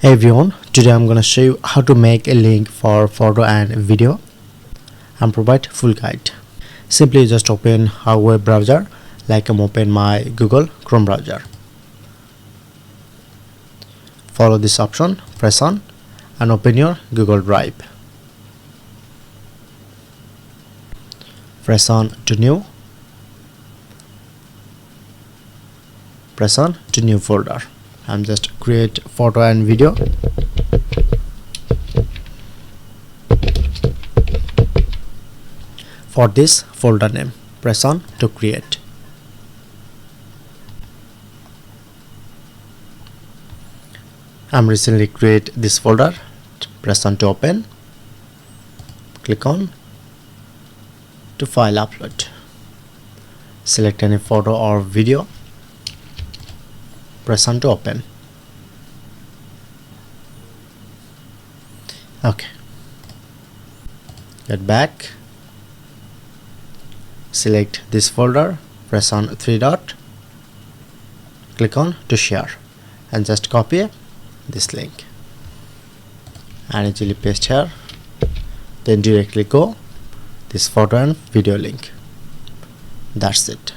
Hey everyone, today I'm gonna show you how to make a link for photo and video and provide full guide. Simply just open our web browser, like I'm open my Google Chrome browser. Follow this option, press on and open your Google Drive. Press on to new. Press on to new folder. I'm just create photo and video. For this folder name, press on to create. I'm recently create this folder. Press on to open. Click on to file upload. Select any photo or video. Press on to open. Okay. Get back. Select this folder. Press on three dot. Click on to share and just copy this link and easily paste here. Then directly go this photo and video link. That's it.